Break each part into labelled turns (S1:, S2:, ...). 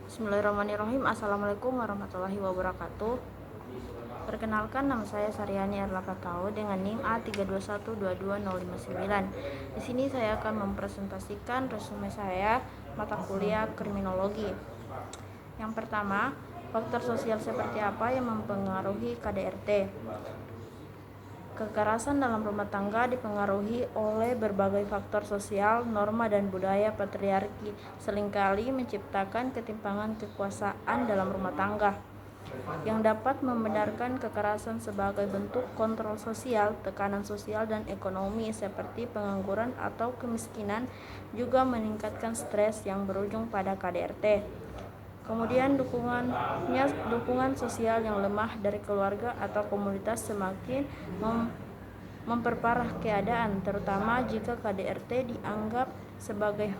S1: Bismillahirrahmanirrahim. Assalamualaikum warahmatullahi wabarakatuh. Perkenalkan, nama saya Saryani Erla Fatau dengan NIM A321220559. Di sini saya akan mempresentasikan resume saya mata kuliah kriminologi. Yang pertama, faktor sosial seperti apa yang mempengaruhi KDRT? Kekerasan dalam rumah tangga dipengaruhi oleh berbagai faktor sosial, norma dan budaya patriarki, seringkali menciptakan ketimpangan kekuasaan dalam rumah tangga yang dapat membenarkan kekerasan sebagai bentuk kontrol sosial. Tekanan sosial dan ekonomi seperti pengangguran atau kemiskinan juga meningkatkan stres yang berujung pada KDRT. Kemudian dukungan sosial yang lemah dari keluarga atau komunitas semakin memperparah keadaan, terutama jika KDRT dianggap sebagai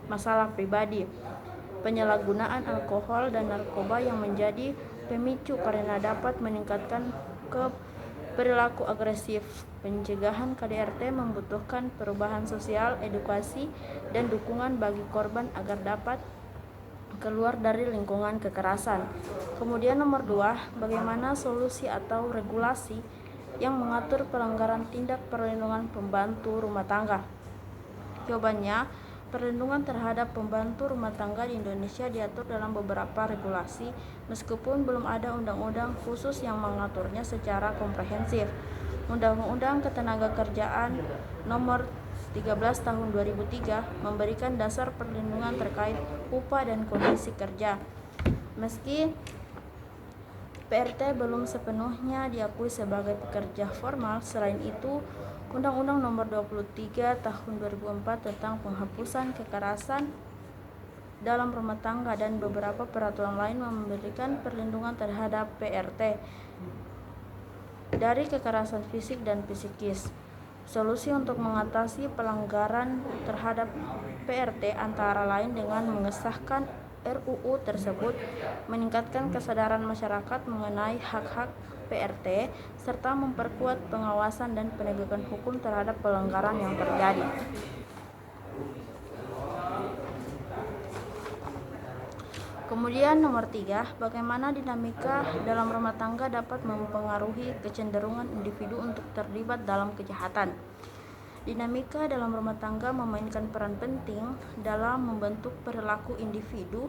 S1: masalah pribadi. Penyalahgunaan alkohol dan narkoba yang menjadi pemicu karena dapat meningkatkan perilaku agresif. Pencegahan KDRT membutuhkan perubahan sosial, edukasi, dan dukungan bagi korban agar dapat keluar dari lingkungan kekerasan. Kemudian nomor 2, bagaimana solusi atau regulasi yang mengatur pelanggaran tindak perlindungan pembantu rumah tangga? Jawabannya, perlindungan terhadap pembantu rumah tangga di Indonesia diatur dalam beberapa regulasi, meskipun belum ada undang-undang khusus yang mengaturnya secara komprehensif. Undang-Undang Ketenagakerjaan Nomor 13 Tahun 2003 memberikan dasar perlindungan terkait upah dan kondisi kerja. Meski PRT belum sepenuhnya diakui sebagai pekerja formal, selain itu, Undang-Undang Nomor 23 Tahun 2004 tentang penghapusan kekerasan dalam rumah tangga dan beberapa peraturan lain memberikan perlindungan terhadap PRT dari kekerasan fisik dan psikis. Solusi untuk mengatasi pelanggaran terhadap PRT antara lain dengan mengesahkan RUU tersebut, meningkatkan kesadaran masyarakat mengenai hak-hak PRT, serta memperkuat pengawasan dan penegakan hukum terhadap pelanggaran yang terjadi. Kemudian nomor 3, bagaimana dinamika dalam rumah tangga dapat mempengaruhi kecenderungan individu untuk terlibat dalam kejahatan. Dinamika dalam rumah tangga memainkan peran penting dalam membentuk perilaku individu,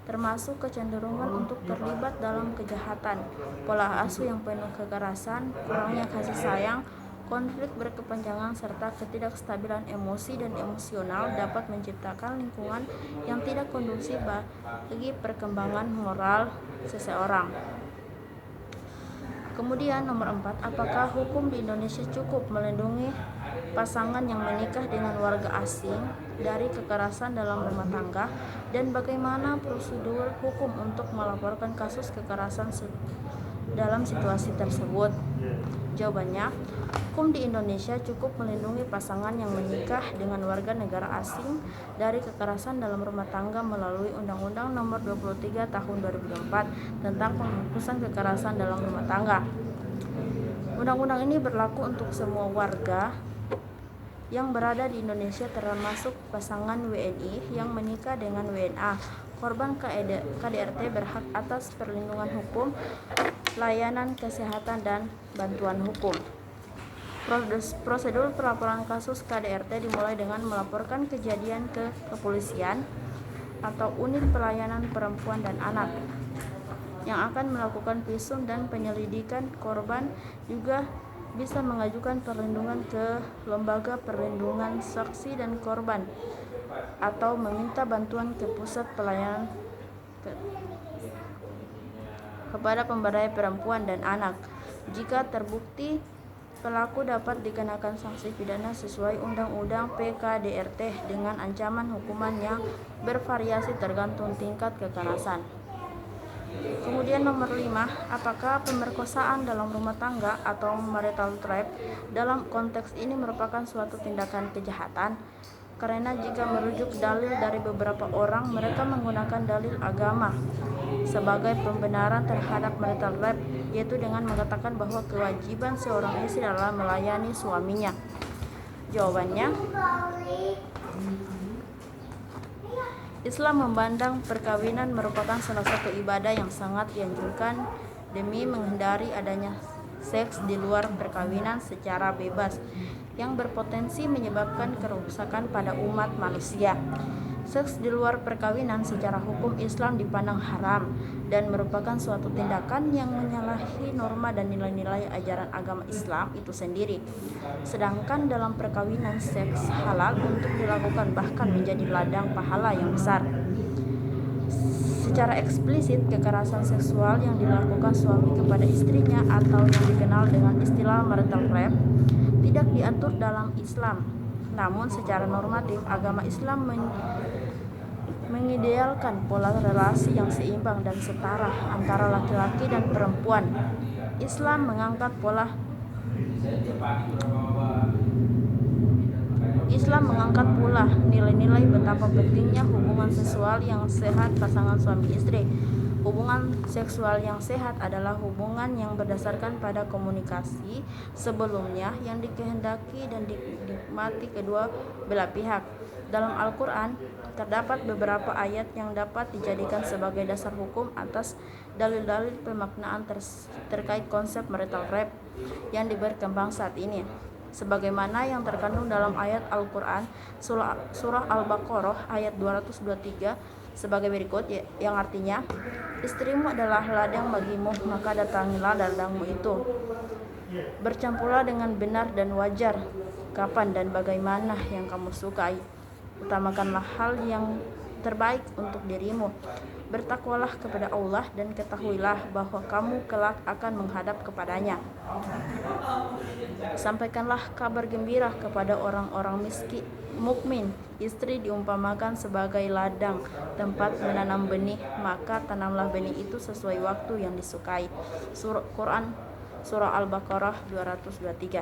S1: termasuk kecenderungan untuk terlibat dalam kejahatan. Pola asuh yang penuh kekerasan, kurangnya kasih sayang, konflik berkepanjangan, serta ketidakstabilan emosi dan emosional dapat menciptakan lingkungan yang tidak kondusif bagi perkembangan moral seseorang. Kemudian nomor 4, apakah hukum di Indonesia cukup melindungi pasangan yang menikah dengan warga asing dari kekerasan dalam rumah tangga, dan bagaimana prosedur hukum untuk melaporkan kasus kekerasan dalam situasi tersebut? Jawabannya, hukum di Indonesia cukup melindungi pasangan yang menikah dengan warga negara asing dari kekerasan dalam rumah tangga melalui Undang-Undang Nomor 23 Tahun 2004 tentang penghapusan kekerasan dalam rumah tangga. Undang-undang ini berlaku untuk semua warga yang berada di Indonesia, termasuk pasangan WNI yang menikah dengan WNA. Korban KDRT berhak atas perlindungan hukum, layanan kesehatan, dan bantuan hukum. Prosedur pelaporan kasus KDRT dimulai dengan melaporkan kejadian ke kepolisian atau unit pelayanan perempuan dan anak yang akan melakukan visum dan penyelidikan. Korban juga bisa mengajukan perlindungan ke Lembaga Perlindungan Saksi dan Korban atau meminta bantuan ke Pusat Pelayanan kepada Pemberdayaan Perempuan dan Anak. Jika terbukti, pelaku dapat dikenakan sanksi pidana sesuai Undang-Undang PKDRT dengan ancaman hukuman yang bervariasi tergantung tingkat kekerasan. Kemudian nomor 5, apakah pemerkosaan dalam rumah tangga atau marital rape dalam konteks ini merupakan suatu tindakan kejahatan? Karena jika merujuk dalil dari beberapa orang, mereka menggunakan dalil agama sebagai pembenaran terhadap marital rape, yaitu dengan mengatakan bahwa kewajiban seorang istri adalah melayani suaminya. Jawabannya, Islam memandang perkawinan merupakan salah satu ibadah yang sangat dianjurkan demi menghindari adanya seks di luar perkawinan secara bebas yang berpotensi menyebabkan kerusakan pada umat manusia. Seks di luar perkawinan secara hukum Islam dipandang haram dan merupakan suatu tindakan yang menyalahi norma dan nilai-nilai ajaran agama Islam itu sendiri. Sedangkan dalam perkawinan, seks halal untuk dilakukan, bahkan menjadi ladang pahala yang besar. Secara eksplisit, kekerasan seksual yang dilakukan suami kepada istrinya atau yang dikenal dengan istilah marital rape tidak diatur dalam Islam. Namun secara normatif, agama Islam mengidealkan pola relasi yang seimbang dan setara antara laki-laki dan perempuan. Islam mengangkat pula nilai-nilai betapa pentingnya hubungan seksual yang sehat pasangan suami istri. Hubungan seksual yang sehat adalah hubungan yang berdasarkan pada komunikasi sebelumnya yang dikehendaki dan dinikmati kedua belah pihak. Dalam Al-Quran, terdapat beberapa ayat yang dapat dijadikan sebagai dasar hukum atas dalil-dalil pemaknaan terkait konsep marital rape yang berkembang saat ini. Sebagaimana yang terkandung dalam ayat Al-Quran surah Al-Baqarah ayat 223 sebagai berikut, yang artinya, istrimu adalah ladang bagimu, maka datangilah ladangmu itu. Bercampurlah dengan benar dan wajar, kapan dan bagaimana yang kamu sukai. Utamakanlah hal yang terbaik untuk dirimu. Bertakwalah kepada Allah dan ketahuilah bahwa kamu kelak akan menghadap kepadanya. Sampaikanlah kabar gembira kepada orang-orang mukmin. Istri diumpamakan sebagai ladang tempat menanam benih, maka tanamlah benih itu sesuai waktu yang disukai. Surah Al-Baqarah 223.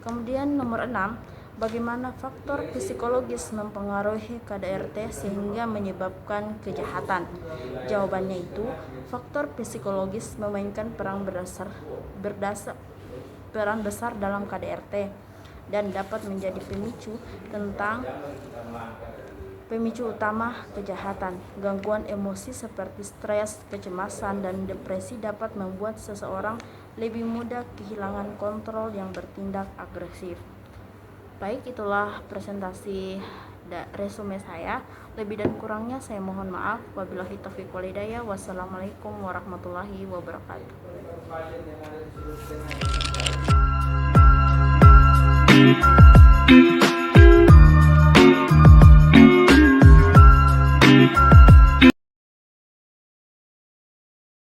S1: Kemudian nomor 6, bagaimana faktor psikologis mempengaruhi KDRT sehingga menyebabkan kejahatan? Jawabannya itu, faktor psikologis memainkan peran besar dalam KDRT dan dapat menjadi pemicu utama kejahatan. Gangguan emosi seperti stres, kecemasan, dan depresi dapat membuat seseorang lebih mudah kehilangan kontrol yang bertindak agresif. Baik, itulah presentasi resume saya. Lebih dan kurangnya saya mohon maaf. Wabillahi taufiq wal hidayah. Wassalamualaikum warahmatullahi wabarakatuh.